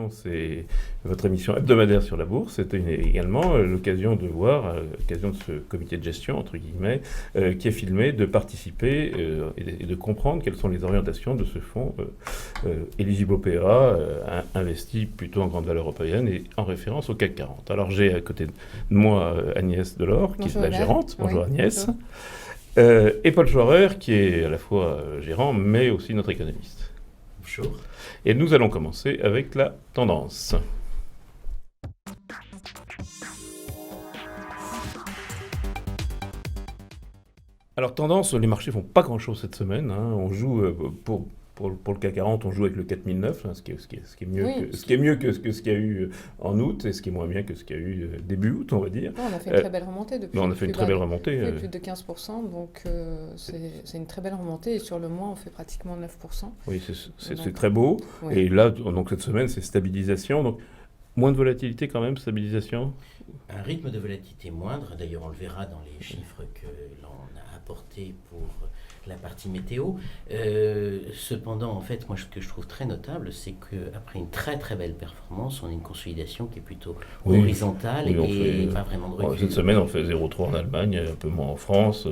C'est votre émission hebdomadaire sur la bourse. C'était également l'occasion de voir, l'occasion de ce comité de gestion, entre guillemets, qui est filmé, de participer et de comprendre quelles sont les orientations de ce fonds éligible au PEA, investi plutôt en grande valeur européenne et en référence au CAC 40. Alors j'ai à côté de moi Agnès Delors, qui est la gérante. Bonjour Agnès. Bonjour. Et Paul Schwarrer, qui est à la fois gérant, mais aussi notre économiste. Bonjour. Et nous allons commencer avec la tendance. Alors tendance, les marchés font pas grand-chose cette semaine. On joue pour le CAC 40, on joue avec le 4009, ce qui est mieux que ce qu'il y a eu en août et ce qui est moins bien que ce qu'il y a eu début août, on va dire. On a fait une très belle remontée depuis. On a fait une très belle remontée. Oui, plus de 15%, donc c'est une très belle remontée. Et sur le mois, on fait pratiquement 9%. Oui, c'est très beau. Oui. Et là, donc cette semaine, c'est stabilisation. Donc moins de volatilité quand même, stabilisation. Un rythme de volatilité moindre. D'ailleurs, on le verra dans les chiffres que l'on a apportés pour la partie météo. Cependant, en fait, moi, ce que je trouve très notable, c'est qu'après une très très belle performance, on a une consolidation qui est plutôt horizontale et pas vraiment de recul. Cette semaine, on fait 0,3 en Allemagne, un peu moins en France.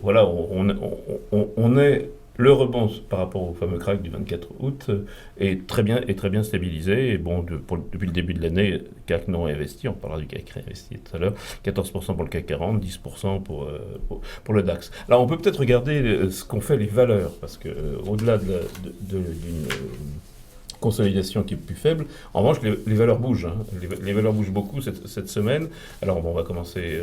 Voilà, on est... Le rebond par rapport au fameux crack du 24 août est très bien stabilisé. Et bon, depuis le début de l'année, CAC non investi, on parlera du CAC réinvesti tout à l'heure, 14% pour le CAC 40, 10% pour le DAX. Alors on peut peut-être regarder ce qu'ont fait les valeurs, parce que au-delà d'une consolidation qui est plus faible, en revanche, les valeurs bougent. Les valeurs bougent beaucoup cette semaine. Alors bon, on va commencer...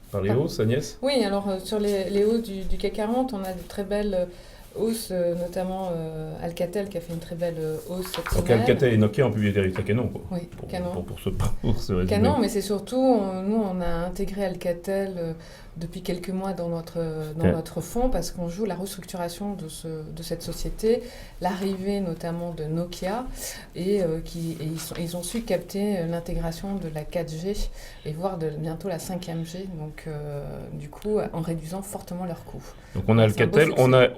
par les hausses, Agnès ? Oui, alors sur les hausses du CAC 40, on a de très belles hausses, notamment Alcatel qui a fait une très belle hausse cette semaine. Donc Alcatel et Nokia ont publié des résultats Canon. Oui, Canon. Pour ce résumé. Canon, mais c'est surtout, nous on a intégré Alcatel depuis quelques mois dans notre fonds parce qu'on joue la restructuration de cette société, l'arrivée notamment de Nokia et ils ont su capter l'intégration de la 4G et voire bientôt la 5G, donc du coup en réduisant fortement leurs coûts. Donc on a Alcatel, on a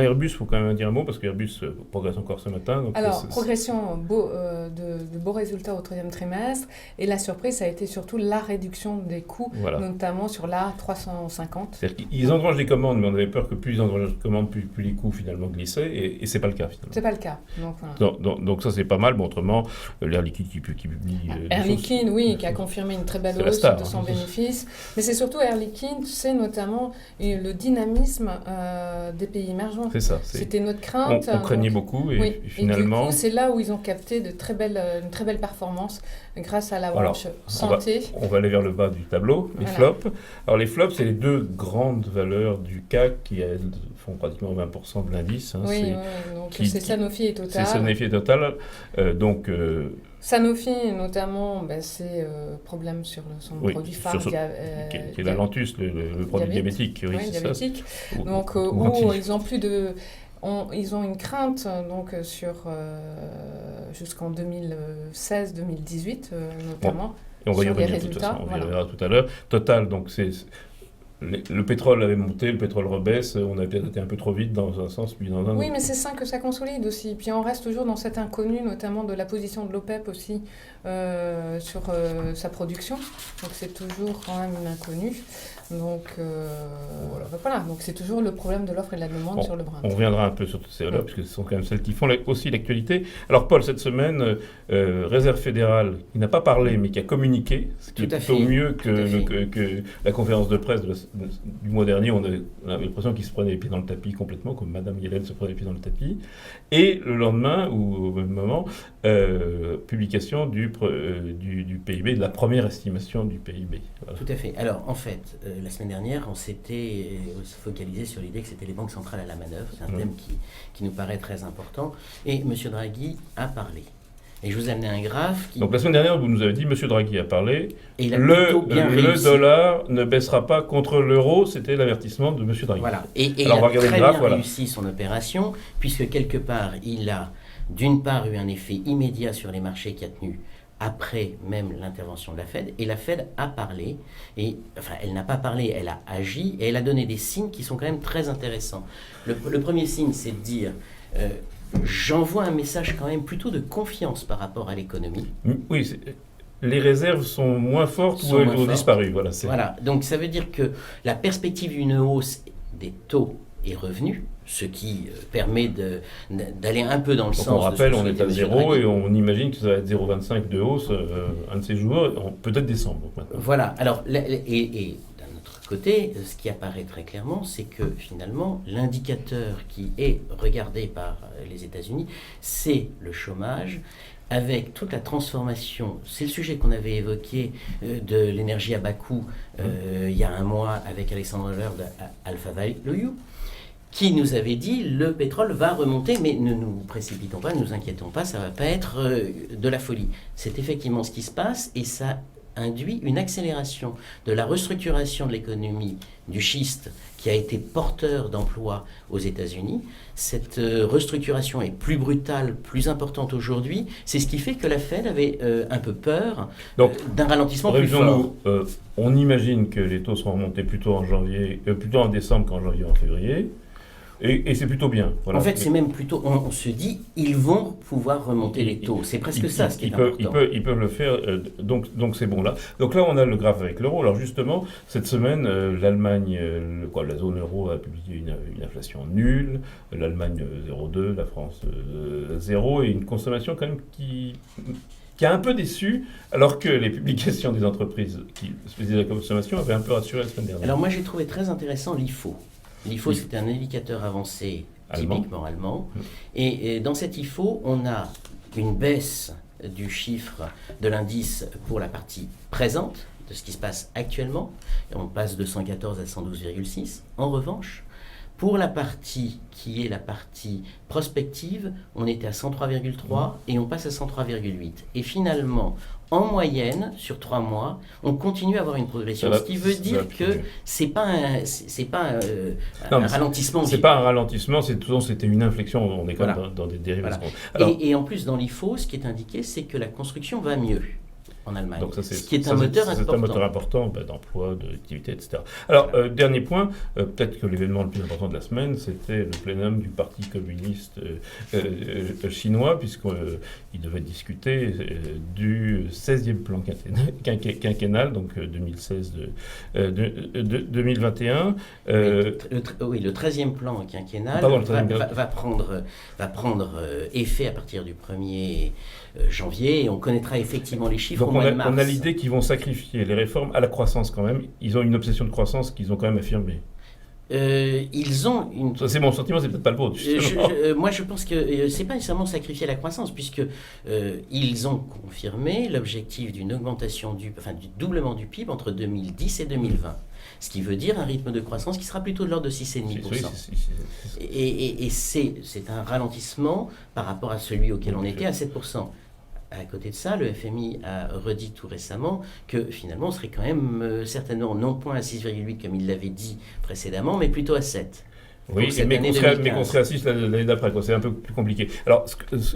Airbus, il faut quand même dire un mot parce qu'Airbus progresse encore ce matin. Donc alors progression de beaux résultats au troisième trimestre et la surprise ça a été surtout la réduction des coûts, notamment sur la 350. C'est-à-dire qu'ils engrangent des commandes, mais on avait peur que plus ils engrangent des commandes, plus les coûts finalement glissaient, et c'est pas le cas finalement. C'est pas le cas. Donc, voilà. donc ça c'est pas mal, bon autrement, l'Air Liquide qui publie... Air Liquide, oui, qui a confirmé une très belle hausse de son bénéfice, mais c'est surtout Air Liquide, c'est notamment le dynamisme des pays émergents. C'est ça. C'était notre crainte. On craignait beaucoup, et finalement... Et du coup, c'est là où ils ont capté une très belle performance grâce à la branche santé. On va aller vers le bas du tableau, les flops. Alors les flops, c'est les deux grandes valeurs du CAC qui font pratiquement 20% de l'indice. Donc c'est Sanofi et Total. C'est Sanofi et Total. Sanofi, notamment, c'est problème sur son produit phare. Qui est la Lantus, le produit diabétique. Oui, diabétique. Donc, où ils ont plus de... ils ont une crainte donc, jusqu'en 2016-2018, notamment. Bon. Et on va y revenir de toute façon, on y reviendra tout à l'heure. Total, donc le pétrole avait monté, le pétrole rebaisse, on a peut-être été un peu trop vite dans un sens, puis dans un autre. Oui, mais c'est sain que ça consolide aussi. Puis on reste toujours dans cet inconnu, notamment de la position de l'OPEP aussi sur sa production. Donc c'est toujours quand même une inconnue. Donc voilà, donc c'est toujours le problème de l'offre et de la demande sur le Brent. On reviendra un peu sur toutes ces-là, puisque ce sont quand même celles qui font aussi l'actualité. Alors Paul, cette semaine, Réserve fédérale, il n'a pas parlé, mais qui a communiqué, ce qui est plutôt mieux que la conférence de presse du mois dernier. On a l'impression qu'il se prenait les pieds dans le tapis complètement, comme Madame Yellen se prenait les pieds dans le tapis. Et le lendemain, ou au même moment, publication du PIB, de la première estimation du PIB. Voilà. Tout à fait. Alors en fait, la semaine dernière, on s'était focalisé sur l'idée que c'était les banques centrales à la manœuvre. C'est un thème qui nous paraît très important. Et M. Draghi a parlé. Et je vous ai amené un graphe Donc la semaine dernière, vous nous avez dit, M. Draghi a parlé, et il a le dollar ne baissera pas contre l'euro, c'était l'avertissement de M. Draghi. Voilà. Et il a très bien réussi son opération, puisque quelque part, il a d'une part eu un effet immédiat sur les marchés qui a tenu après même l'intervention de la Fed, et la Fed a parlé, elle n'a pas parlé, elle a agi, et elle a donné des signes qui sont quand même très intéressants. Le premier signe, c'est de dire, j'envoie un message quand même plutôt de confiance par rapport à l'économie. Oui, les réserves sont moins fortes Sont ou elles moins ont fortes. disparu. Voilà, Voilà, donc ça veut dire que la perspective d'une hausse des taux et revenus, ce qui permet d'aller un peu dans le Donc sens on de ce rappelle, que on est souhaitait à M. 0 Draghi. et on imagine que ça va être 0,25 de hausse un de ces jours, peut-être décembre. Donc maintenant. Voilà, alors, et d'un autre côté, ce qui apparaît très clairement, c'est que finalement, l'indicateur qui est regardé par les États-Unis, c'est le chômage, avec toute la transformation, c'est le sujet qu'on avait évoqué de l'énergie à bas coût il y a un mois avec Alexandre Leur de Alpha Value, qui nous avait dit le pétrole va remonter, mais ne nous précipitons pas, ne nous inquiétons pas, ça ne va pas être de la folie. C'est effectivement ce qui se passe et ça induit une accélération de la restructuration de l'économie du schiste qui a été porteur d'emplois aux États-Unis. Cette restructuration est plus brutale, plus importante aujourd'hui. C'est ce qui fait que la Fed avait un peu peur d'un ralentissement plus fort. On imagine que les taux seront remontés plutôt en décembre qu'en janvier ou en février. Et c'est plutôt bien. Voilà. En fait, c'est même plutôt, on se dit, ils vont pouvoir remonter les taux. C'est presque ça ce qui est important. Ils peuvent le faire, donc c'est bon là. Donc là, on a le graphe avec l'euro. Alors justement, cette semaine, l'Allemagne, la zone euro a publié une inflation nulle, l'Allemagne 0,2, la France 0, et une consommation quand même qui a un peu déçu, alors que les publications des entreprises qui spécialisent la consommation avaient un peu rassuré la semaine dernière. Alors moi, j'ai trouvé très intéressant l'IFO. L'IFO, c'est un indicateur avancé typiquement allemand. Et dans cet IFO, on a une baisse du chiffre de l'indice pour la partie présente, de ce qui se passe actuellement. Et on passe de 114 à 112,6. En revanche, pour la partie qui est la partie prospective, on était à 103,3 et on passe à 103,8. Et finalement, en moyenne, sur 3 mois, on continue à avoir une progression. Ce qui veut dire que c'est pas un ralentissement. C'est pas un ralentissement, c'était une inflexion. On est quand même dans des dérivations. Voilà. Et en plus, dans l'IFO, ce qui est indiqué, c'est que la construction va mieux en Allemagne. Donc ce qui est un moteur important. C'est un moteur important d'emploi, d'activité, etc. Alors, dernier point, peut-être que l'événement le plus important de la semaine, c'était le plénum du Parti communiste chinois, puisqu'il devait discuter du 16e plan quinquennal, donc 2016-2021. Oui, le 13e plan quinquennal va prendre effet à partir du 1er janvier, et on connaîtra effectivement les chiffres au mois de mars. On a l'idée qu'ils vont sacrifier les réformes à la croissance quand même. Ils ont une obsession de croissance qu'ils ont quand même affirmée. Ils ont une... Ça, c'est mon sentiment, c'est peut-être pas le vôtre. Moi, je pense que c'est pas nécessairement sacrifier la croissance, puisque ils ont confirmé l'objectif d'une augmentation du doublement du PIB entre 2010 et 2020. Ce qui veut dire un rythme de croissance qui sera plutôt de l'ordre de 6,5%. Et c'est un ralentissement par rapport à celui auquel on était à 7%. À côté de ça, le FMI a redit tout récemment que finalement on serait quand même certainement non point à 6,8 comme il l'avait dit précédemment, mais plutôt à 7. Oui, mais qu'on serait à 6 l'année d'après, c'est un peu plus compliqué. Alors,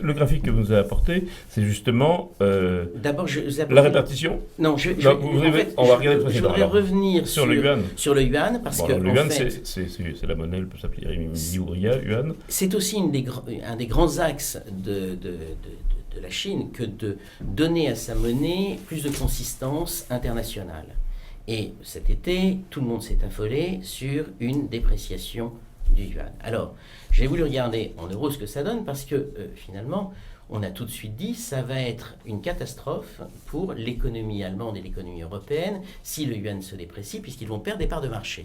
le graphique que vous nous avez apporté, c'est justement d'abord, la répartition. Non, on va regarder je voudrais revenir sur le yuan. Sur le yuan, parce que le yuan, c'est la monnaie, elle peut s'appeler yuan. C'est aussi un des grands axes de la Chine que de donner à sa monnaie plus de consistance internationale. Et cet été, tout le monde s'est affolé sur une dépréciation du yuan. Alors, j'ai voulu regarder en euros ce que ça donne parce que finalement, on a tout de suite dit ça va être une catastrophe pour l'économie allemande et l'économie européenne si le yuan se déprécie puisqu'ils vont perdre des parts de marché.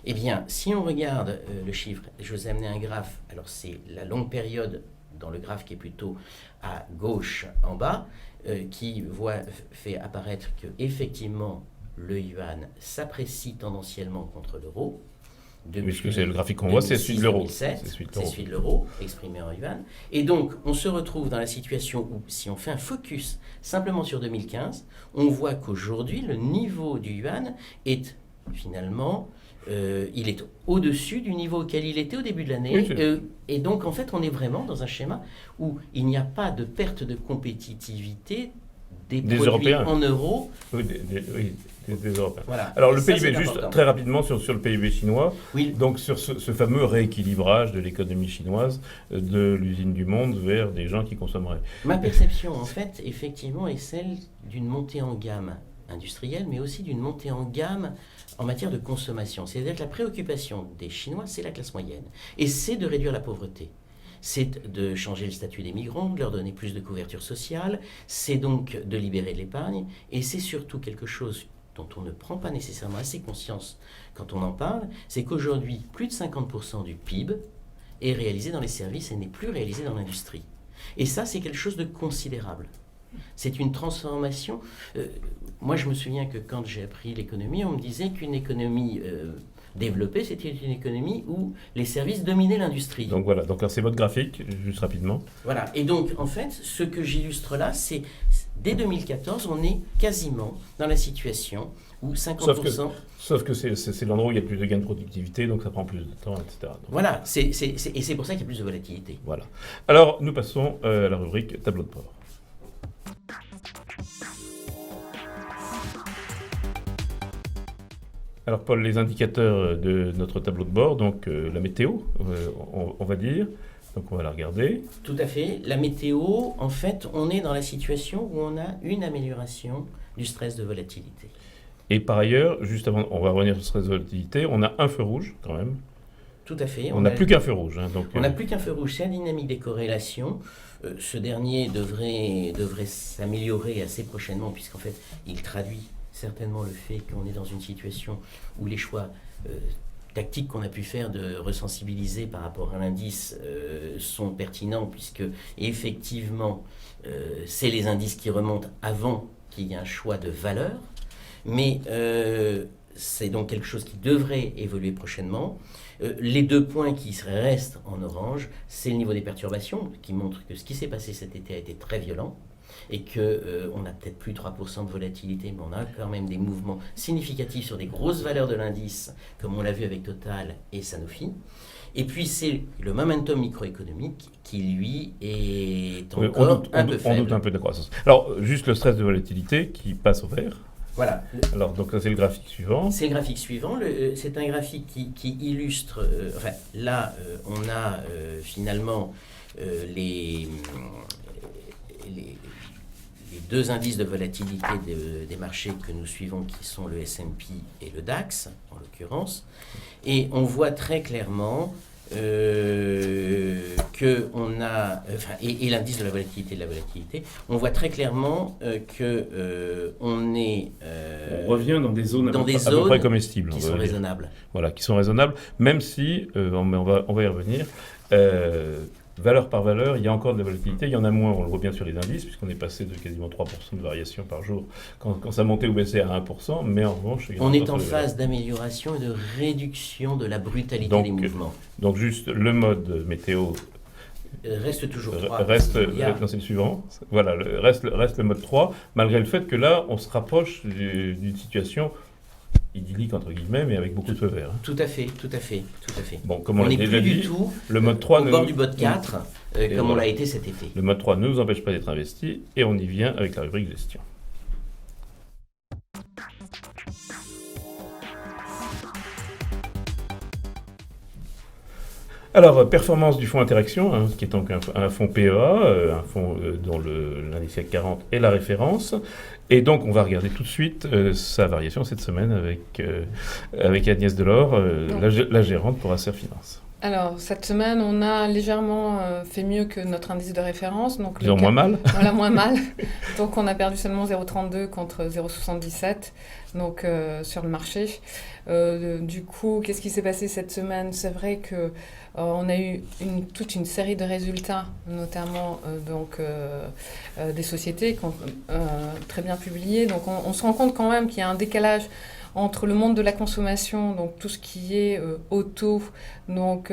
Eh bien, si on regarde le chiffre, je vous ai amené un graphe, alors c'est la longue période dans le graphe qui est plutôt à gauche en bas, qui fait apparaître que effectivement le yuan s'apprécie tendanciellement contre l'euro. Puisque c'est le graphique qu'on voit, c'est celui de l'euro. C'est celui de l'euro, exprimé en yuan. Et donc, on se retrouve dans la situation où, si on fait un focus simplement sur 2015, on voit qu'aujourd'hui, le niveau du yuan est finalement... il est au-dessus du niveau auquel il était au début de l'année. Oui, et donc, en fait, on est vraiment dans un schéma où il n'y a pas de perte de compétitivité des Des produits Européens. en euros. Oui, des Européens. Voilà. Alors le Ça, PIB, c'est juste important. très rapidement sur le PIB chinois, Oui, donc sur ce fameux rééquilibrage de l'économie chinoise, de l'usine du monde vers des gens qui consommeraient. ma perception, en fait, effectivement, est celle d'une montée en gamme industrielle, mais aussi d'une montée en gamme en matière de consommation. C'est-à-dire que la préoccupation des Chinois, c'est la classe moyenne. Et c'est de réduire la pauvreté. C'est de changer le statut des migrants, de leur donner plus de couverture sociale, c'est donc de libérer de l'épargne, et c'est surtout quelque chose dont on ne prend pas nécessairement assez conscience quand on en parle, c'est qu'aujourd'hui, plus de 50% du PIB est réalisé dans les services et n'est plus réalisé dans l'industrie. Et ça, c'est quelque chose de considérable. C'est une transformation. Moi, je me souviens que quand j'ai appris l'économie, on me disait qu'une économie développée, c'était une économie où les services dominaient l'industrie. Donc voilà, donc c'est votre graphique, juste rapidement. Voilà. Et donc, en fait, ce que j'illustre là, c'est dès 2014, on est quasiment dans la situation où 50%... Sauf que c'est l'endroit où il y a plus de gains de productivité, donc ça prend plus de temps, etc. Donc, Voilà, et c'est pour ça qu'il y a plus de volatilité. voilà. Alors, nous passons à la rubrique tableau de bord. Alors Paul, les indicateurs de notre tableau de bord, donc la météo, on va dire, donc on va la regarder. Tout à fait. La météo, en fait, on est dans la situation où on a une amélioration du stress de volatilité. Et par ailleurs, juste avant, on va revenir sur le stress de volatilité, on a un feu rouge quand même. Tout à fait. On n'a plus qu'un feu rouge. Hein, donc, on n'a plus qu'un feu rouge, c'est la dynamique des corrélations. Ce dernier devrait s'améliorer assez prochainement, puisqu'en fait, il traduit certainement le fait qu'on est dans une situation où les choix tactiques qu'on a pu faire de resensibiliser par rapport à l'indice sont pertinents, puisque effectivement, c'est les indices qui remontent avant qu'il y ait un choix de valeur. Mais c'est donc quelque chose qui devrait évoluer prochainement. Les deux points qui restent en orange, c'est le niveau des perturbations, qui montre que ce qui s'est passé cet été a été très violent, et qu'on a peut-être plus 3% de volatilité, mais on a quand même des mouvements significatifs sur des grosses valeurs de l'indice, comme on l'a vu avec Total et Sanofi. Et puis c'est le momentum microéconomique qui, lui, est encore un peu faible. On doute un peu de la croissance. Alors, juste le stress de volatilité qui passe au vert. Voilà. Alors, donc ça, c'est le graphique suivant. C'est le graphique suivant. C'est un graphique qui illustre... enfin, là, on a finalement les deux indices de volatilité des marchés que nous suivons, qui sont le S&P et le DAX, en l'occurrence. Et on voit très clairement que on a... et l'indice de la volatilité on voit très clairement on est... on revient dans des zones à peu près comestibles. Qui sont raisonnables. Voilà, qui sont raisonnables, même si, on va y revenir, valeur par valeur, il y a encore de la volatilité, il y en a moins, on le voit bien sur les indices, puisqu'on est passé de quasiment 3% de variation par jour quand ça montait ou baissait à 1%, mais en revanche... On est en phase d'amélioration et de réduction de la brutalité des mouvements. Donc juste le mode météo... Reste toujours 3. Non, c'est le suivant. Voilà, reste le mode 3, malgré le fait que là, on se rapproche d'une situation idyllique entre guillemets, mais avec beaucoup de feux verts. Tout à fait. Bon, comme on n'est l'a plus déjà du dit, tout le mode 3 au bord du bord 4, comme on l'a été cet été. Le mode 3 ne nous empêche pas d'être investi, et on y vient avec la rubrique gestion. Alors, performance du fonds Interaction, hein, qui est donc un fonds PEA, un fonds dont l'indice CAC 40 est la référence. Et donc, on va regarder tout de suite sa variation cette semaine avec Agnès Delors, la gérante pour Acer Finance. Alors, cette semaine, on a légèrement fait mieux que notre indice de référence. Donc disons moins mal. Voilà, moins mal. Donc, on a perdu seulement 0,32 contre 0,77 donc, sur le marché. Du coup, qu'est-ce qui s'est passé cette semaine? C'est vrai que on a eu toute une série de résultats, notamment des sociétés qui ont très bien publié. Donc, on se rend compte quand même qu'il y a un décalage entre le monde de la consommation, donc tout ce qui est auto, donc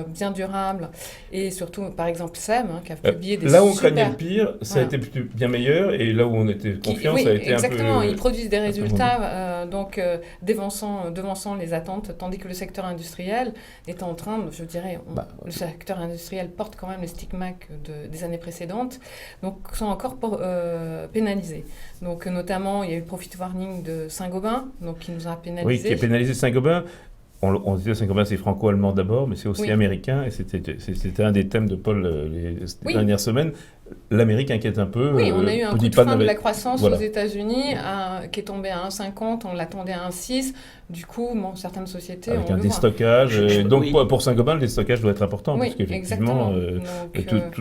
bien durable, et surtout, par exemple, SEM, qui a publié des là où on super... craignait le pire, ça a été plutôt bien meilleur, et là où on était confiant, ça a été exactement, un peu... ils produisent des résultats devançant les attentes, tandis que le secteur industriel est en train, je dirais, le secteur industriel porte quand même les stigmates des années précédentes, donc sont encore pénalisés. Donc notamment, il y a eu le profit warning de Saint-Gobain, donc qui nous a pénalisés. Oui, qui a pénalisé Saint-Gobain. On disait Saint-Gobain, c'est franco-allemand d'abord, mais c'est aussi américain, et c'était un des thèmes de Paul les dernières semaines. L'Amérique inquiète un peu. Oui, on a eu un coup de frein de la croissance aux États-Unis qui est tombé à 1,50, on l'attendait à 1,6. Du coup, certaines sociétés avec un déstockage. Donc pour Saint-Gobain, le déstockage doit être important, parce qu'effectivement,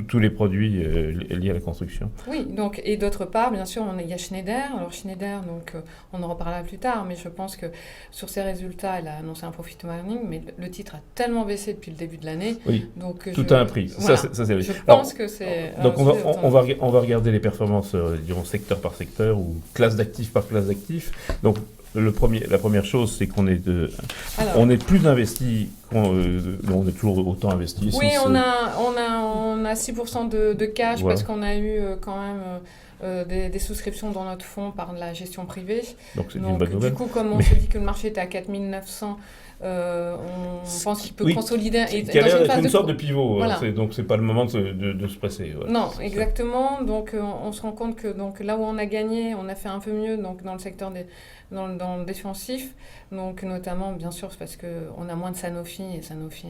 tous les produits liés à la construction. Oui, donc, et d'autre part, bien sûr, il y a Schneider. Alors Schneider, donc, on en reparlera plus tard, mais je pense que sur ses résultats, elle a annoncé un profit warning, mais le titre a tellement baissé depuis le début de l'année. Oui, tout a un prix. Voilà. Ça, c'est... Je pense que c'est... Donc on va regarder les performances, disons, secteur par secteur ou classe d'actifs par classe d'actifs. Donc la première chose, c'est qu'on est plus investi, on est toujours autant investi. Oui, on a 6% de cash parce qu'on a eu quand même des souscriptions dans notre fonds par la gestion privée. Donc c'est une bonne nouvelle. Du coup, comme on se dit que le marché était à 4900, on pense qu'il peut consolider. Qui a l'air d'être une sorte de pivot. Voilà. Donc c'est pas le moment de se presser. Ouais. Non, exactement. Donc on se rend compte que là où on a gagné, on a fait un peu mieux donc, dans le secteur dans le défensif. Donc notamment, bien sûr, c'est parce qu'on a moins de Sanofi et Sanofi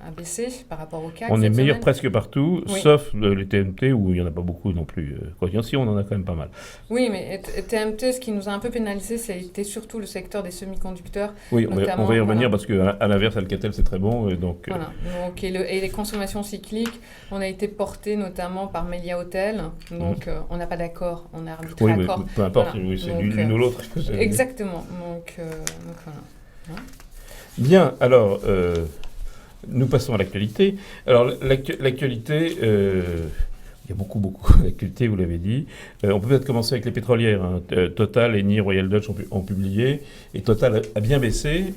a baissé par rapport au CAC. On est meilleur presque partout, sauf les TMT où il n'y en a pas beaucoup non plus. Si, on en a quand même pas mal. Oui, mais TMT, ce qui nous a un peu pénalisé, c'était surtout le secteur des semi-conducteurs. Oui, on va y revenir parce qu'à l'inverse, Alcatel, c'est très bon. Donc, et les consommations cycliques, on a été porté notamment par Melia Hotel. Donc, on n'a pas d'accord, on a arbitré accord. Peu importe, c'est l'une ou l'autre. Exactement. Donc voilà. Bien, alors... nous passons à l'actualité. Alors, l'actualité, il y a beaucoup d'actualités, vous l'avez dit. On peut peut-être commencer avec les pétrolières. Total, Eni, Royal Dutch ont publié. Et Total a bien baissé.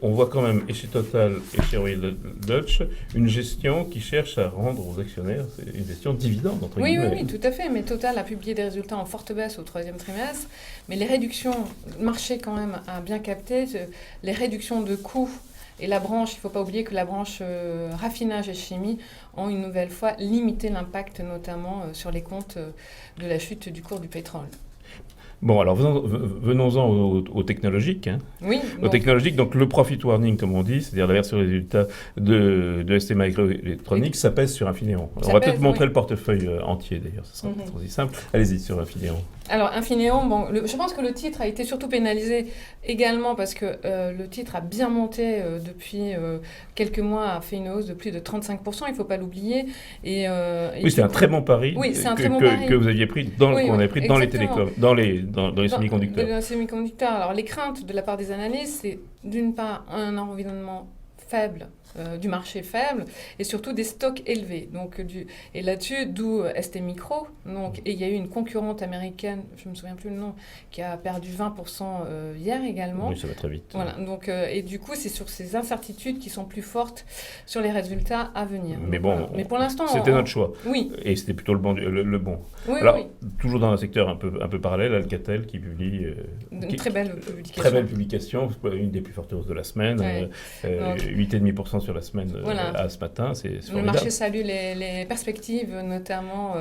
On voit quand même, et chez Total et chez Royal Dutch, une gestion qui cherche à rendre aux actionnaires une gestion dividende, entre guillemets. Oui, tout à fait. Mais Total a publié des résultats en forte baisse au troisième trimestre. Mais les réductions, le marché quand même a bien capté, les réductions de coûts. Et la branche, il ne faut pas oublier que la branche raffinage et chimie ont une nouvelle fois limité l'impact, notamment sur les comptes de la chute du cours du pétrole. Bon, alors venons-en aux technologiques. Oui. Aux technologiques, donc le profit warning, comme on dit, c'est-à-dire la version résultat de ST Microelectronics, ça pèse sur Infineon. On va peut-être montrer le portefeuille entier, d'ailleurs, ce sera peut-être aussi simple. Allez-y, sur Infineon. Alors, Infineon, je pense que le titre a été surtout pénalisé également parce que le titre a bien monté depuis quelques mois, a fait une hausse de plus de 35%, il ne faut pas l'oublier. Oui, c'est un très bon pari que vous aviez pris, qu'on avait pris dans les télécoms, dans les semi-conducteurs. Dans les semi-conducteurs. Alors, les craintes de la part des analystes, c'est d'une part un environnement faible, du marché faible, et surtout des stocks élevés. Donc, et là-dessus, d'où ST Micro. Donc, et il y a eu une concurrente américaine, je ne me souviens plus le nom, qui a perdu 20% hier également. Oui, ça va très vite. Voilà, donc, et du coup, c'est sur ces incertitudes qui sont plus fortes sur les résultats à venir. Mais bon, mais pour l'instant, c'était notre choix. Oui. Et c'était plutôt le bon. Oui, alors, toujours dans un secteur un peu parallèle, Alcatel qui publie... une très belle publication. Très belle publication, une des plus fortes hausses de la semaine, 8,5% sur la semaine à ce matin, c'est formidable. Le marché salue les perspectives, notamment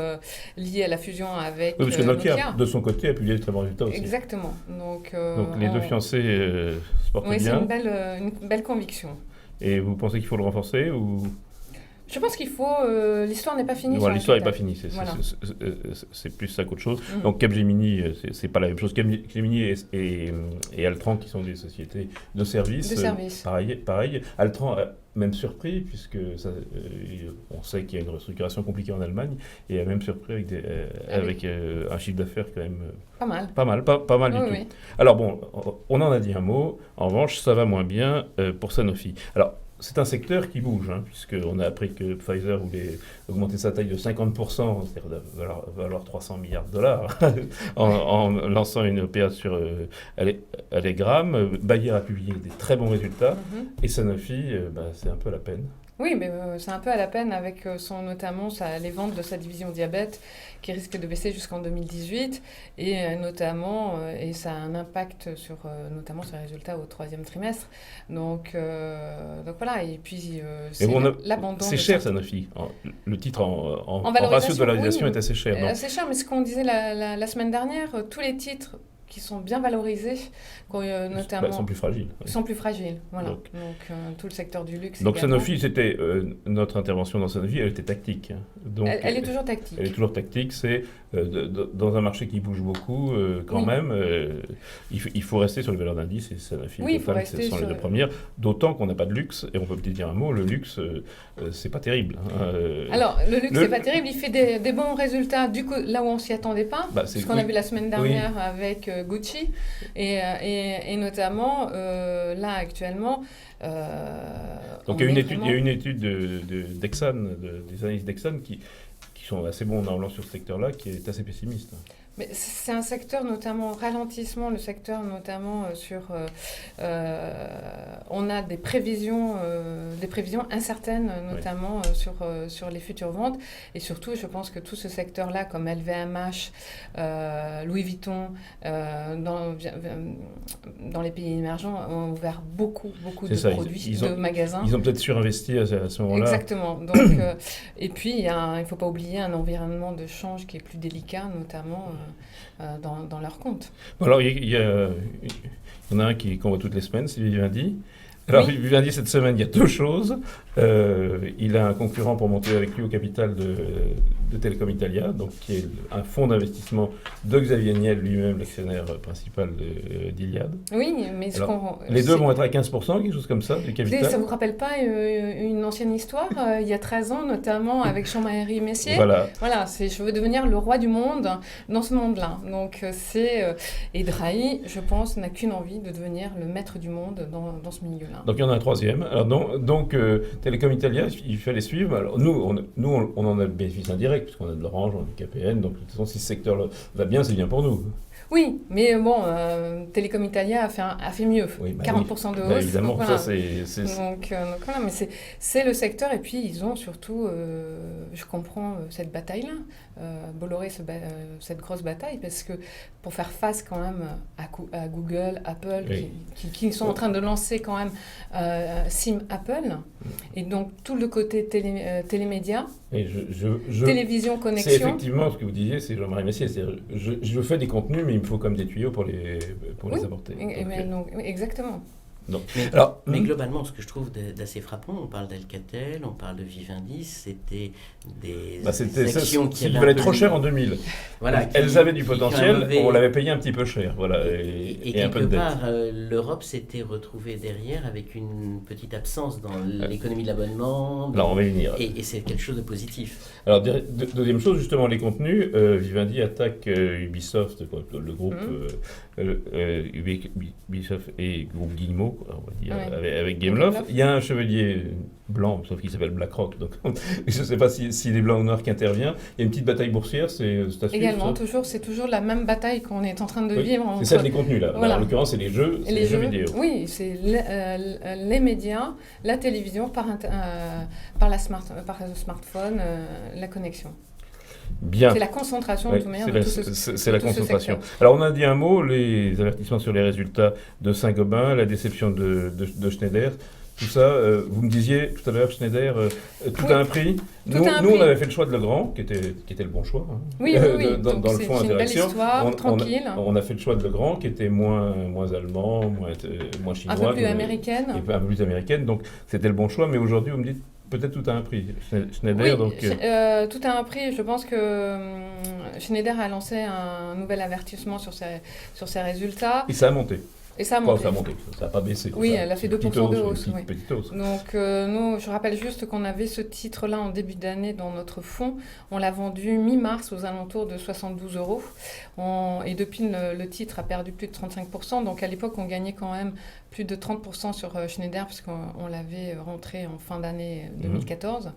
liées à la fusion avec parce que Nokia, de son côté, a publié de très bons résultats aussi. Exactement. Donc les deux fiancés se portent bien. C'est une belle conviction. Et vous pensez qu'il faut le renforcer ou... Je pense qu'il faut... l'histoire n'est pas finie. Voilà, l'histoire n'est pas finie, c'est plus ça qu'autre chose. Donc Capgemini, c'est pas la même chose. Capgemini et Altran, qui sont des sociétés de services. Pareil. Altran a même surpris, puisque on sait qu'il y a une restructuration compliquée en Allemagne, et a même surpris avec un chiffre d'affaires quand même... Pas mal du tout. Alors bon, on en a dit un mot. En revanche, ça va moins bien pour Sanofi. Alors, c'est un secteur qui bouge, hein, puisqu'on a appris que Pfizer voulait augmenter sa taille de 50%, c'est-à-dire valoir 300 milliards de dollars, en lançant une OPA sur Allegram. Bayer a publié des très bons résultats, et Sanofi, c'est un peu la peine. Oui, mais c'est un peu à la peine avec notamment les ventes de sa division diabète qui risquent de baisser jusqu'en 2018 et notamment, et ça a un impact notamment sur les résultats au 3e trimestre. Donc voilà, et puis l'abandon. C'est cher Sanofi. Le titre en ratio de valorisation est assez cher. Assez cher, mais ce qu'on disait la semaine dernière, tous les titres qui sont bien valorisés, notamment... sont plus fragiles. Oui. Sont plus fragiles, voilà. Donc tout le secteur du luxe donc également. Sanofi, c'était... notre intervention dans Sanofi, elle était tactique. Donc, elle est toujours tactique. Elle est toujours tactique, c'est dans un marché qui bouge beaucoup, quand même, il faut rester sur les valeurs d'indice, et Sanofi et Total, ce sont les deux premières, d'autant qu'on n'a pas de luxe, et on peut peut-être dire un mot, le luxe, c'est pas terrible. Alors, le luxe, c'est pas terrible, il fait des bons résultats, du coup, là où on s'y attendait pas, ce qu'on a vu la semaine dernière avec Gucci, et notamment, là, actuellement... donc, il y a une étude d'Exane, des analyses d'Exane qui sont assez bons en sur ce secteur-là, qui est assez pessimiste. Mais c'est un secteur notamment ralentissement, le secteur notamment on a des prévisions incertaines notamment sur les futures ventes, et surtout je pense que tout ce secteur-là comme LVMH, Louis Vuitton, dans les pays émergents ont ouvert beaucoup de produits, de magasins. Ils ont peut-être surinvesti à ce moment-là. Exactement. Donc, et puis il ne faut pas oublier un environnement de change qui est plus délicat, notamment dans leur compte. Alors, il y en a un qu'on voit toutes les semaines, c'est Vivendi. Alors, Vivendi, cette semaine, il y a deux choses. Il a un concurrent pour monter avec lui au capital de Telecom Italia, donc qui est un fonds d'investissement de Xavier Niel, lui-même l'actionnaire principal d'Iliad. Oui, mais les deux vont être à 15%, quelque chose comme ça, du capital. Ça ne vous rappelle pas une ancienne histoire il y a 13 ans, notamment avec Jean-Marie Messier. Voilà, je veux devenir le roi du monde dans ce monde-là. Donc, et Drahi, je pense, n'a qu'une envie de devenir le maître du monde dans ce milieu-là. Donc il y en a un troisième. Alors, donc Telecom Italia, il fallait suivre. Alors, nous, on en a le bénéfice indirect, puisqu'on a de l'Orange, on a du KPN. Donc de toute façon, si ce secteur va bien, c'est bien pour nous. Oui, mais bon, Telecom Italia a fait mieux. Oui, 40% de hausse. Évidemment, donc, ça voilà. c'est... Donc voilà, mais c'est le secteur. Et puis ils ont surtout, je comprends cette bataille-là, Bolloré cette grosse bataille, parce que pour faire face quand même à Google, Apple, qui sont en train de lancer quand même SIM Apple, et donc tout le côté télémédia, télévision, connexion. C'est effectivement ce que vous disiez, c'est Jean-Marie Messier. Je fais des contenus, mais il me faut comme des tuyaux pour les apporter. Exactement. Mais globalement, ce que je trouve d'assez frappant, on parle d'Alcatel, on parle de Vivendi, c'était des actions qui valaient trop cher en 2000. Voilà, elles avaient du potentiel, on l'avait payé un petit peu cher. Voilà, et un peu de dette. Quelque part, l'Europe s'était retrouvée derrière avec une petite absence dans l'économie de l'abonnement. Là, on va y venir. Et c'est quelque chose de positif. Alors, deuxième chose, justement, les contenus. Vivendi attaque Ubisoft, le groupe Ubisoft et groupe Guillemot, on va dire, avec Gameloft. Il y a un chevalier blanc, sauf qu'il s'appelle BlackRock, donc je ne sais pas s'il est blanc ou noir qui intervient. Il y a une petite bataille boursière, c'est à suivre. Également, c'est toujours la même bataille qu'on est en train de vivre. C'est celle des contenus, là. Voilà. En l'occurrence, c'est les jeux, c'est les jeux vidéo. Oui, c'est les médias, la télévision, par le smartphone, la connexion. Bien. C'est la concentration de toute manière. C'est la concentration. Alors on a dit un mot, les avertissements sur les résultats de Saint-Gobain, la déception de Schneider, tout ça. Vous me disiez tout à l'heure, Schneider, tout a un prix. Nous, on avait fait le choix de Legrand, qui était le bon choix. Hein. Oui. Dans le fond Interaction. Une belle histoire, tranquille. On a fait le choix de Legrand, qui était moins allemand, moins chinois. Un peu plus américaine. Un peu plus américaine, donc c'était le bon choix. Mais aujourd'hui, vous me dites, peut-être tout a un prix. Schneider, oui, donc... tout a un prix. Je pense que Schneider a lancé un nouvel avertissement sur ses résultats. Et ça a monté. Et ça a Enfin, monté. ça a monté, ça n'a pas baissé. Oui, ça, elle a fait c'est une 2% de petite hausse. Oui. Petite hausse. Donc, nous, je rappelle juste qu'on avait ce titre-là en début d'année dans notre fonds. On l'a vendu mi-mars aux alentours de 72 euros. Et depuis, le titre a perdu plus de 35%. Donc, à l'époque, on gagnait quand même plus de 30% sur Schneider, puisqu'on l'avait rentré en fin d'année 2014.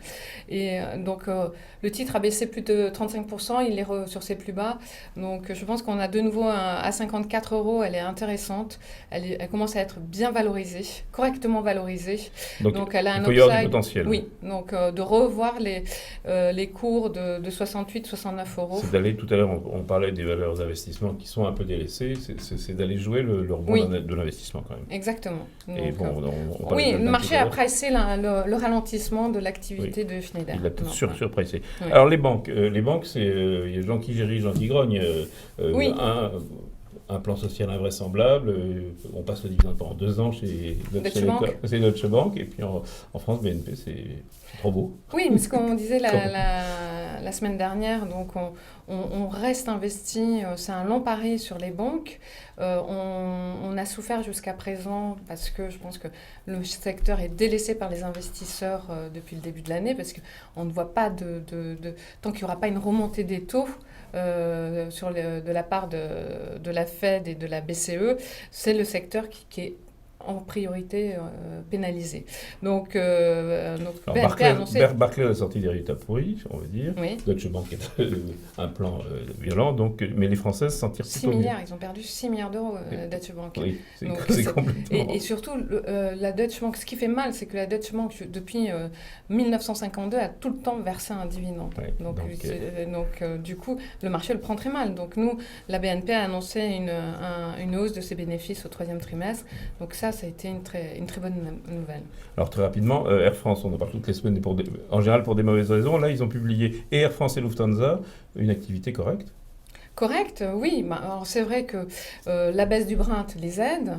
Et donc, le titre a baissé plus de 35%. Il est sur ses plus bas. Donc, je pense qu'on a de nouveau à 54 euros. Elle est intéressante. Elle commence à être bien valorisée, correctement valorisée. Donc elle a il un peut y avoir du upside. potentiel. Oui, donc de revoir les cours de 68-69 euros. C'est d'aller, tout à l'heure, on parlait des valeurs d'investissement qui sont un peu délaissées, c'est d'aller jouer le rebond Oui. de l'investissement quand même. Exactement. Et Donc, bon, on parlait oui, de le Bank marché tout à a l'heure. pressé le ralentissement de l'activité de Schneider. Il l'a peut-être Non, surpressé. Oui. Alors les banques, c'est il y a gens qui gérissent, gens qui grognent. Oui. Un plan social invraisemblable, on passe le dividende pendant 2 ans chez Deutsche Bank. c'est Deutsche Bank, et puis en France, BNP, c'est trop beau. Oui, mais ce qu'on disait la semaine dernière, donc on reste investi, c'est un long pari sur les banques. On a souffert jusqu'à présent parce que je pense que le secteur est délaissé par les investisseurs depuis le début de l'année, parce qu'on ne voit pas tant qu'il n'y aura pas une remontée des taux, de la part de la Fed et de la BCE, c'est le secteur qui est en priorité pénalisé. Donc BNP a annoncé... Barclays a sorti des résultats pourris, on va dire. Oui. Deutsche Bank est un plan violent, mais les Françaises s'en tirent 6 plutôt milliards, mieux. ils ont perdu 6 milliards d'euros, Deutsche Bank. Oui, Donc, c'est complètement... Et surtout, la Deutsche Bank, ce qui fait mal, c'est que la Deutsche Bank, depuis 1952, a tout le temps versé un dividende. Ouais, donc, du coup, le marché le prend très mal. Donc nous, la BNP a annoncé une hausse de ses bénéfices au 3e trimestre. Donc ça a été une très bonne nouvelle. Alors très rapidement, Air France, on en parle toutes les semaines, en général pour des mauvaises raisons. Là, ils ont publié, et Air France et Lufthansa, une activité correcte. Correct, oui. Alors c'est vrai que la baisse du Brent les aide.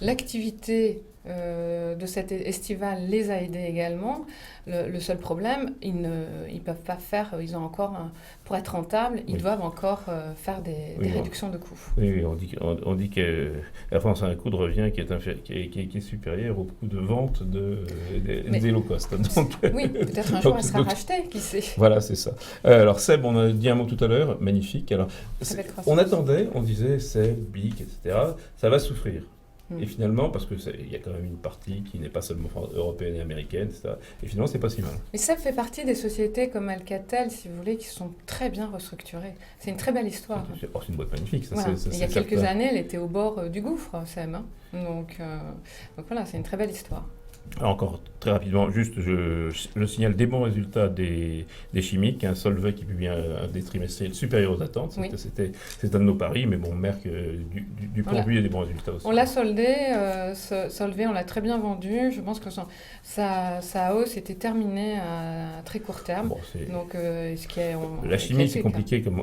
L'activité de cet estival les a aidés également. Le seul problème, ils peuvent pas faire, ils ont encore, pour être rentables, ils doivent encore faire des réductions de coûts. Oui, on dit qu'Air France a un coût de revient qui est supérieur au coût de vente des low cost. Donc, oui, peut-être un jour elle sera rachetée, qui sait. Voilà, c'est ça. Alors Seb, on a dit un mot tout à l'heure, magnifique. Alors, on attendait, on disait Seb, BIC, etc., ça va souffrir. Et finalement, parce qu'il y a quand même une partie qui n'est pas seulement européenne et américaine, etc. Et finalement, c'est pas si mal. Et ça fait partie des sociétés comme Alcatel, si vous voulez, qui sont très bien restructurées. C'est une très belle histoire. C'est une boîte magnifique. Ça, voilà. il y a quelques années, elle était au bord du gouffre, Sam. Hein. Donc voilà, c'est une très belle histoire. Encore très rapidement, juste je signale des bons résultats des chimiques, un Solvay qui publie des trimestriels supérieurs aux attentes, oui. c'est un de nos paris, mais bon, Merck du produit et des bons résultats aussi. On l'a soldé, Solvay, on l'a très bien vendu, je pense que sa hausse était terminée à très court terme. Bon, donc, la chimie, c'est compliqué. Oui,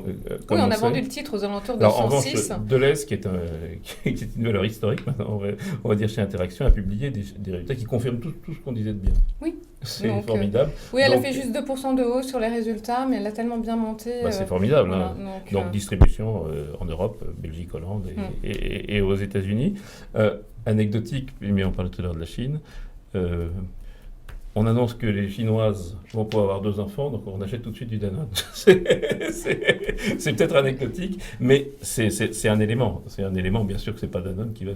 on a vendu le titre aux alentours de 106. En revanche, Deleuze, qui est une valeur historique maintenant, on va dire chez Interaction, a publié des résultats qui confirment tout ce qu'on disait de bien. Oui. C'est formidable. Oui, elle a fait juste 2% de hausse sur les résultats, mais elle a tellement bien monté. C'est formidable. Voilà, hein. Donc distribution en Europe, Belgique, Hollande et aux États-Unis. Anecdotique, mais on parlait tout à l'heure de la Chine. On annonce que les Chinoises vont pouvoir avoir 2 enfants, donc on achète tout de suite du Danone. C'est peut-être anecdotique, mais c'est un élément. C'est un élément, bien sûr que c'est pas Danone qui va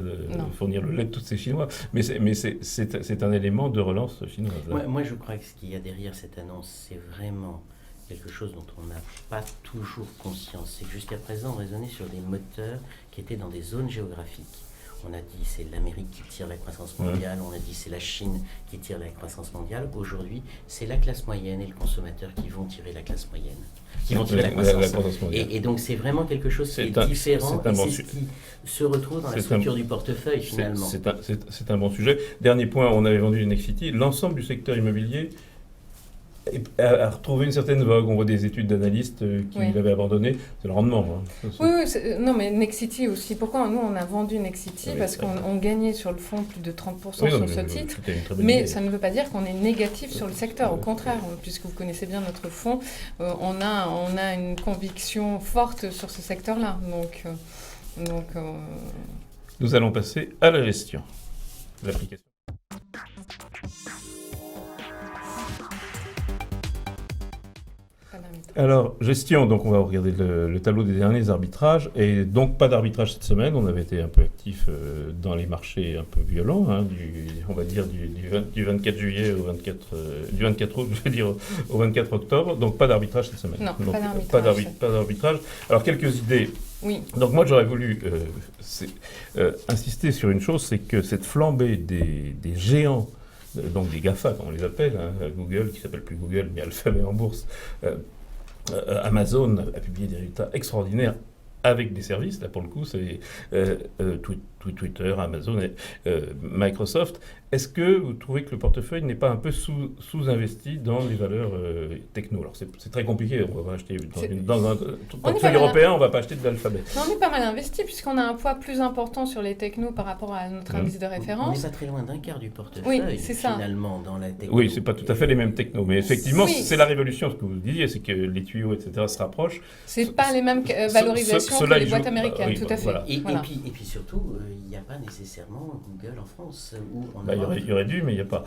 fournir le lait de toutes ces Chinois, mais c'est un élément de relance chinoise. Moi, je crois que ce qu'il y a derrière cette annonce, c'est vraiment quelque chose dont on n'a pas toujours conscience. C'est que jusqu'à présent, on raisonnait sur des moteurs qui étaient dans des zones géographiques. On a dit c'est l'Amérique qui tire la croissance mondiale, on a dit c'est la Chine qui tire la croissance mondiale. Aujourd'hui, c'est la classe moyenne et le consommateur qui vont tirer la classe moyenne, qui vont tirer la croissance mondiale. Et donc c'est vraiment quelque chose qui est différent et c'est ce qui se retrouve dans la structure du portefeuille finalement. C'est un bon sujet. Dernier point, on avait vendu Nexity. L'ensemble du secteur immobilier a retrouvé une certaine vogue. On voit des études d'analystes qui l'avaient abandonné. C'est le rendement. Hein. Oui, non, mais Nexity aussi. Pourquoi nous, on a vendu Nexity? Parce qu'on gagnait sur le fond plus de 30% sur ce titre. Mais ça ne veut pas dire qu'on est négatif sur le secteur. Au contraire, puisque vous connaissez bien notre fonds, on a une conviction forte sur ce secteur-là. Donc Nous allons passer à la gestion. L'application. Alors, gestion, donc on va regarder le tableau des derniers arbitrages, et donc pas d'arbitrage cette semaine, on avait été un peu actifs dans les marchés un peu violents, hein, on va dire du 24 juillet au 24, du 24 août, je veux dire, au 24 octobre, donc pas d'arbitrage cette semaine. Non, donc, pas d'arbitrage. Pas d'arbitrage. Alors, quelques idées. Oui. Donc moi j'aurais voulu insister sur une chose, c'est que cette flambée des géants, donc des GAFA, comme on les appelle, hein, Google, qui s'appelle plus Google, mais Alphabet en bourse, Amazon a publié des résultats extraordinaires avec des services. Là, pour le coup, c'est Twitter, Amazon et Microsoft. Est-ce que vous trouvez que le portefeuille n'est pas un peu sous-investi dans les valeurs techno? Alors, c'est très compliqué. On va acheter dans un portefeuille européen, on ne va pas acheter de l'Alphabet. On est pas mal investi puisqu'on a un poids plus important sur les technos par rapport à notre indice de référence. On n'est pas très loin d'un quart du portefeuille, oui, c'est ça. Finalement, dans la techno. Oui, c'est pas tout à fait les mêmes technos. Mais effectivement, c'est la révolution, ce que vous disiez, c'est que les tuyaux, etc., se rapprochent. C'est pas les mêmes valorisations que les boîtes américaines, tout à fait. Voilà. Et puis surtout, il n'y a pas nécessairement Google en France ou en Europe. Il y aurait dû, mais il n'y a pas.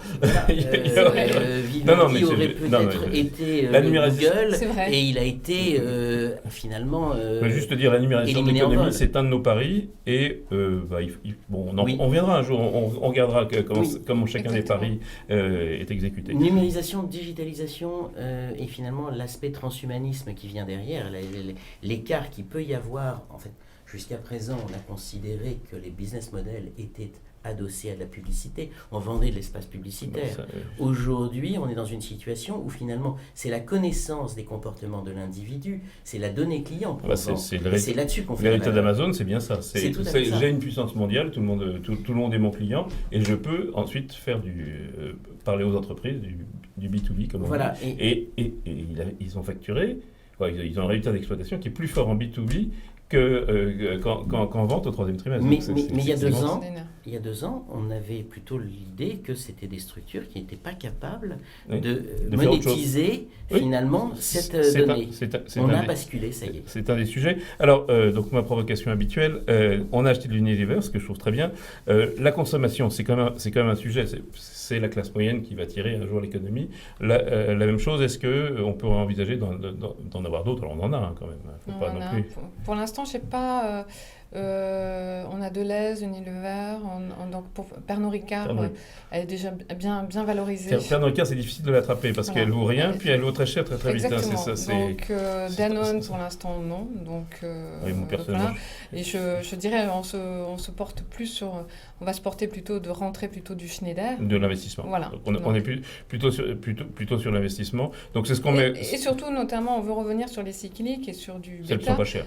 Vivendi aurait peut-être été Google, et il a été finalement juste dire, la numérisation de l'économie, c'est un de nos paris, et on viendra un jour, on regardera comment chacun des paris est exécuté. Numérisation, digitalisation, et finalement l'aspect transhumanisme qui vient derrière, l'écart qu'il peut y avoir, en fait. Jusqu'à présent, on a considéré que les business models étaient adossés à de la publicité. On vendait de l'espace publicitaire. Aujourd'hui, on est dans une situation où finalement, c'est la connaissance des comportements de l'individu, c'est la donnée client qu'on vend. C'est là-dessus qu'on fait. L'héritage d'Amazon, c'est bien ça. J'ai une puissance mondiale, tout le monde est mon client, et je peux ensuite faire parler aux entreprises, du B2B, comme on dit. Et ils ont facturé, ils ont un résultat d'exploitation qui est plus fort en B2B qu'en vente au troisième trimestre. Mais il y a 2 ans, on avait plutôt l'idée que c'était des structures qui n'étaient pas capables de monétiser finalement cette donnée. On a basculé, ça y est. C'est un des sujets. Alors, donc ma provocation habituelle, on a acheté de l'Unilever, ce que je trouve très bien. La consommation, c'est quand même un sujet. C'est la classe moyenne qui va tirer un jour l'économie. La même chose, est-ce qu'on peut envisager d'en avoir d'autres? Alors on en a quand même. Faut pas non plus. Pour l'instant, je sais pas. On a Deleuze, Unilever, donc pour Pernod Ricard, elle est déjà bien valorisée. Pernod Ricard, c'est difficile de l'attraper parce qu'elle vaut rien, puis elle vaut très cher, très vite. Exactement. Donc Danone, pour l'instant, non. Donc, personnellement. Et je dirais, on se porte plus on va se porter plutôt de rentrer plutôt du Schneider. De l'investissement. Voilà. Donc on est plutôt sur l'investissement. Donc c'est ce qu'on met. Et surtout, notamment, on veut revenir sur les cycliques et sur du bêta. Elles ne sont pas chères.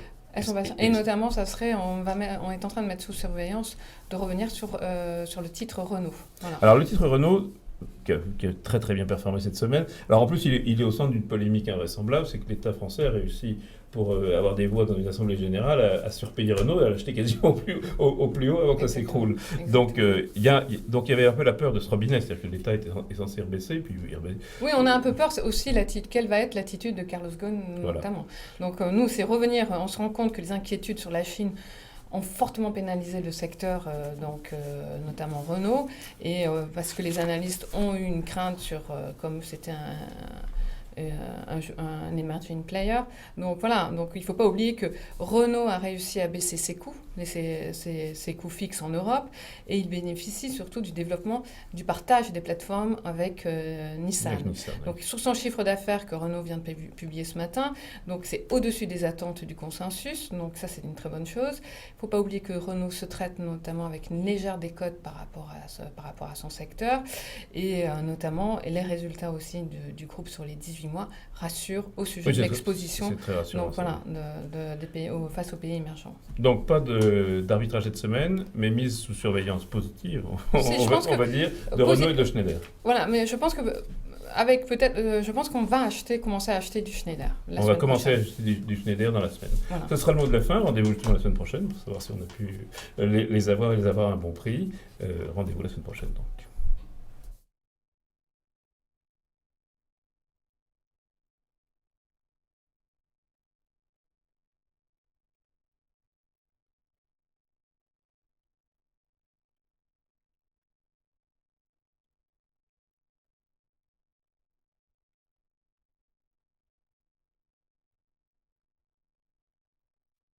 Et notamment, ça serait, on est en train de mettre sous surveillance de revenir sur le titre Renault. Voilà. Alors le titre Renault, qui a très très bien performé cette semaine. Alors en plus, il est au centre d'une polémique invraisemblable, c'est que l'État français a réussi, pour avoir des voix dans une assemblée générale, à surpayer Renault et à l'acheter quasiment au plus haut avant que ça s'écroule. Donc il y avait un peu la peur de ce robinet, c'est-à-dire que l'État est censé rebaisser. Oui, on a un peu peur aussi quelle va être l'attitude de Carlos Ghosn notamment. Donc nous, c'est revenir, on se rend compte que les inquiétudes sur la Chine ont fortement pénalisé le secteur, notamment Renault, et parce que les analystes ont eu une crainte sur, comme c'était un emerging player. Donc voilà, donc il ne faut pas oublier que Renault a réussi à baisser ses coûts, ses coûts fixes en Europe, et il bénéficie surtout du développement, du partage des plateformes avec Nissan. Donc sur son chiffre d'affaires que Renault vient de publier ce matin, donc c'est au-dessus des attentes du consensus, donc ça c'est une très bonne chose. Il ne faut pas oublier que Renault se traite notamment avec une légère décote par rapport à son secteur, et notamment les résultats aussi du groupe sur les 18 mois rassurent au sujet de l'exposition des pays, face aux pays émergents. Donc pas d'arbitrage cette semaine, mais mise sous surveillance positive, on va dire, de Renault et de Schneider. Voilà, mais je pense que je pense qu'on va commencer à acheter du Schneider. On va commencer à acheter du Schneider dans la semaine. Voilà. Ce sera le mot de la fin. Rendez-vous la semaine prochaine pour savoir si on a pu les avoir à un bon prix. Rendez-vous la semaine prochaine donc.